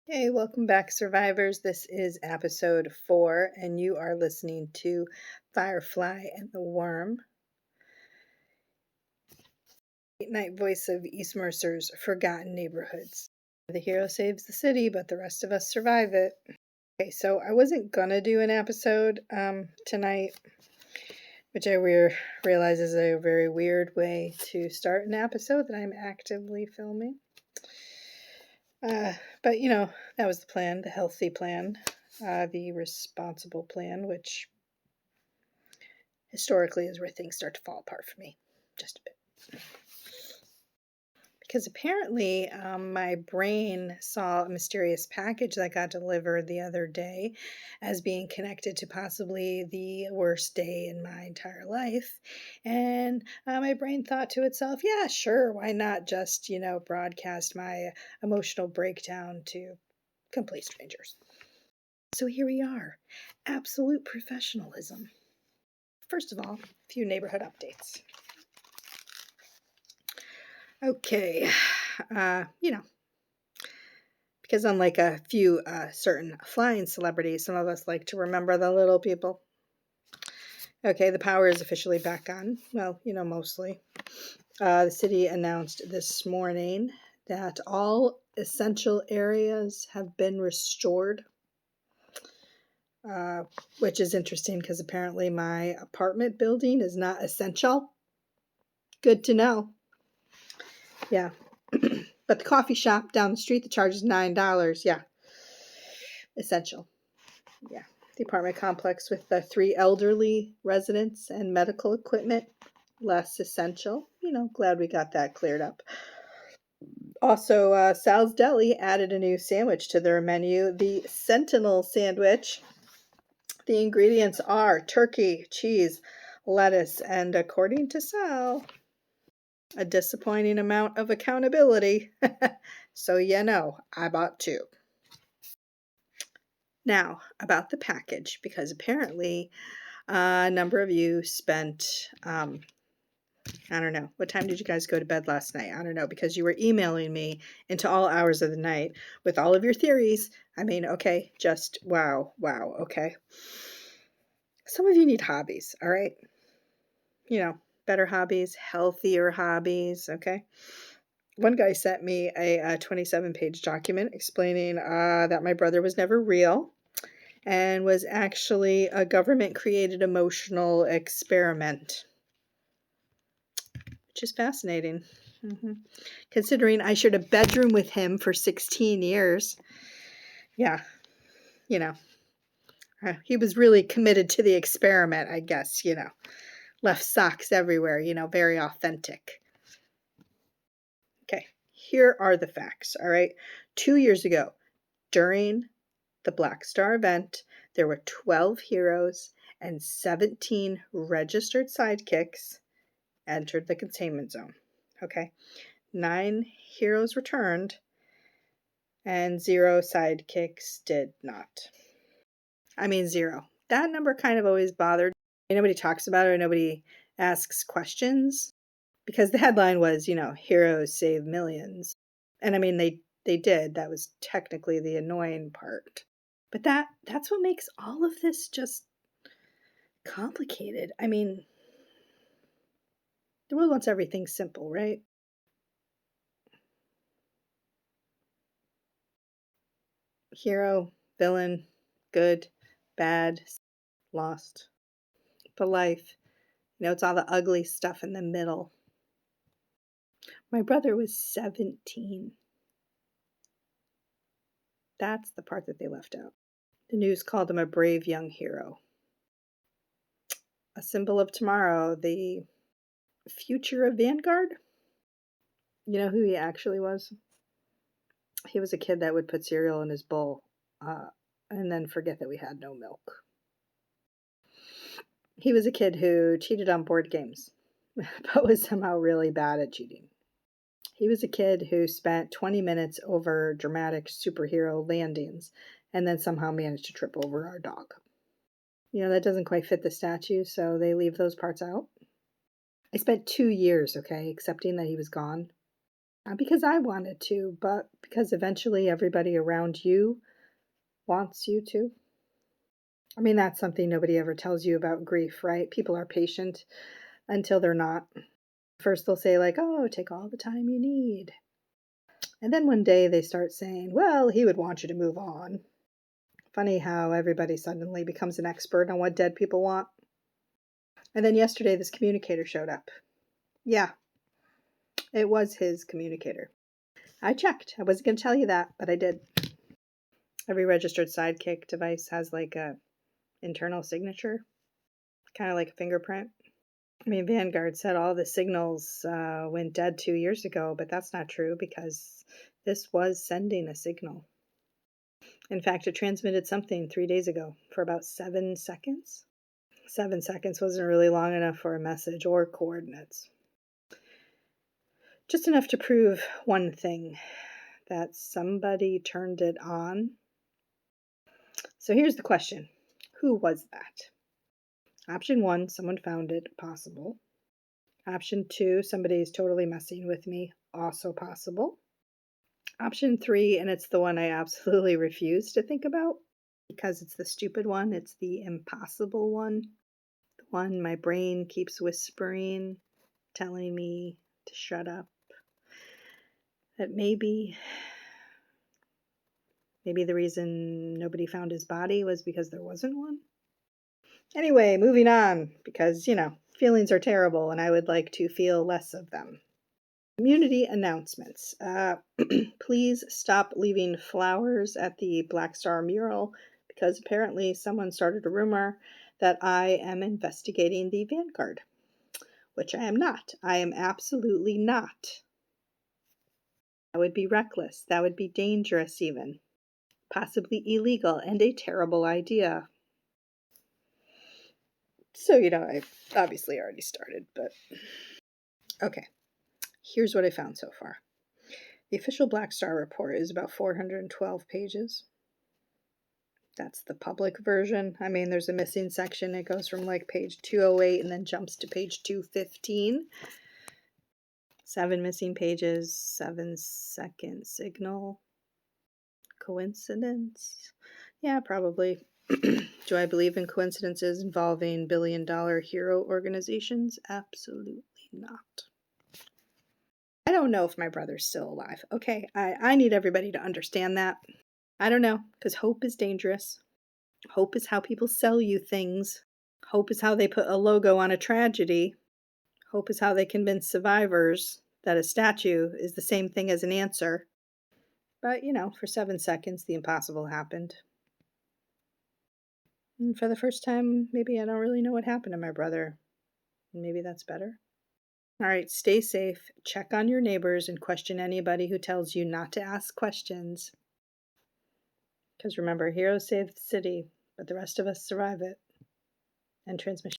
Hey, welcome back, survivors. This is episode 4, and you are listening to Firefly and the Worm. Late night voice of East Mercer's Forgotten Neighborhoods. The hero saves the city, but the rest of us survive it. Okay, so I wasn't gonna do an episode tonight, which I realize is a very weird way to start an episode that I'm actively filming. But that was the plan, the healthy plan, the responsible plan, which historically is where things start to fall apart for me, just a bit. Because apparently my brain saw a mysterious package that got delivered the other day as being connected to possibly the worst day in my entire life. And my brain thought to itself, yeah, sure, why not just, broadcast my emotional breakdown to complete strangers. So here we are, absolute professionalism. First of all, a few neighborhood updates. Okay, because unlike a few certain flying celebrities, some of us like to remember the little people. Okay, the power is officially back on. Well, mostly. The city announced this morning that all essential areas have been restored, which is interesting because apparently my apartment building is not essential. Good to know. Yeah. But the coffee shop down the street that charges $9, yeah, essential. Yeah. The apartment complex with the 3 elderly residents and medical equipment, less essential. Glad we got that cleared up. Also, Sal's Deli added a new sandwich to their menu, the Sentinel sandwich. The ingredients are turkey, cheese, lettuce, and according to Sal, a disappointing amount of accountability. So, I bought 2. Now, about the package, because apparently a number of you spent, I don't know, what time did you guys go to bed last night? I don't know, because you were emailing me into all hours of the night with all of your theories. I mean, okay, just wow, okay. Some of you need hobbies, all right? Better hobbies, healthier hobbies, okay? One guy sent me a 27-page document explaining that my brother was never real and was actually a government-created emotional experiment, which is fascinating. Considering I shared a bedroom with him for 16 years. Yeah, he was really committed to the experiment, I guess, left socks everywhere, very authentic. Okay, here are the facts, all right? 2 years ago, during the Black Star event, there were 12 heroes and 17 registered sidekicks entered the containment zone. Okay, 9 heroes returned and 0 sidekicks did not. I mean, 0. That number kind of always bothered me. Nobody talks about it or nobody asks questions because the headline was, heroes save millions. And I mean, they did. That was technically the annoying part. But that's what makes all of this just complicated. I mean, the world wants everything simple, right? Hero, villain, good, bad, lost. But life, it's all the ugly stuff in the middle. My brother was 17. That's the part that they left out. The news called him a brave young hero. A symbol of tomorrow, the future of Vanguard. You know who he actually was? He was a kid that would put cereal in his bowl and then forget that we had no milk. He was a kid who cheated on board games, but was somehow really bad at cheating. He was a kid who spent 20 minutes over dramatic superhero landings and then somehow managed to trip over our dog. That doesn't quite fit the statue, so they leave those parts out. I spent 2 years, okay, accepting that he was gone. Not because I wanted to, but because eventually everybody around you wants you to. I mean, that's something nobody ever tells you about grief, right? People are patient until they're not. First, they'll say, like, oh, take all the time you need. And then one day they start saying, well, he would want you to move on. Funny how everybody suddenly becomes an expert on what dead people want. And then yesterday, this communicator showed up. Yeah, it was his communicator. I checked. I wasn't going to tell you that, but I did. Every registered Sidekick device has like a internal signature, kind of like a fingerprint. I mean, Vanguard said all the signals went dead 2 years ago, but that's not true because this was sending a signal. In fact, it transmitted something 3 days ago for about 7 seconds. 7 seconds wasn't really long enough for a message or coordinates. Just enough to prove one thing, that somebody turned it on. So here's the question. Who was that? Option 1, someone found it, possible. Option 2, somebody is totally messing with me, also possible. Option 3, and it's the one I absolutely refuse to think about because it's the stupid one, it's the impossible one. The one my brain keeps whispering, telling me to shut up. That maybe the reason nobody found his body was because there wasn't one. Anyway, moving on, because, feelings are terrible and I would like to feel less of them. Community announcements. Please stop leaving flowers at the Black Star mural because apparently someone started a rumor that I am investigating the Vanguard, which I am not. I am absolutely not. That would be reckless. That would be dangerous even. Possibly illegal and a terrible idea. So, I've obviously already started, but okay. Here's what I found so far. The official Black Star report is about 412 pages. That's the public version. I mean, there's a missing section. It goes from like page 208 and then jumps to page 215. 7 missing pages, 7-second signal. Coincidence? Yeah, probably. Do I believe in coincidences involving billion-dollar hero organizations? Absolutely not. I don't know if my brother's still alive. Okay, I need everybody to understand that. I don't know, because hope is dangerous. Hope is how people sell you things. Hope is how they put a logo on a tragedy. Hope is how they convince survivors that a statue is the same thing as an answer. But, for 7 seconds, the impossible happened. And for the first time, maybe I don't really know what happened to my brother. Maybe that's better. All right, stay safe. Check on your neighbors and question anybody who tells you not to ask questions. Because remember, heroes save the city, but the rest of us survive it. End transmission.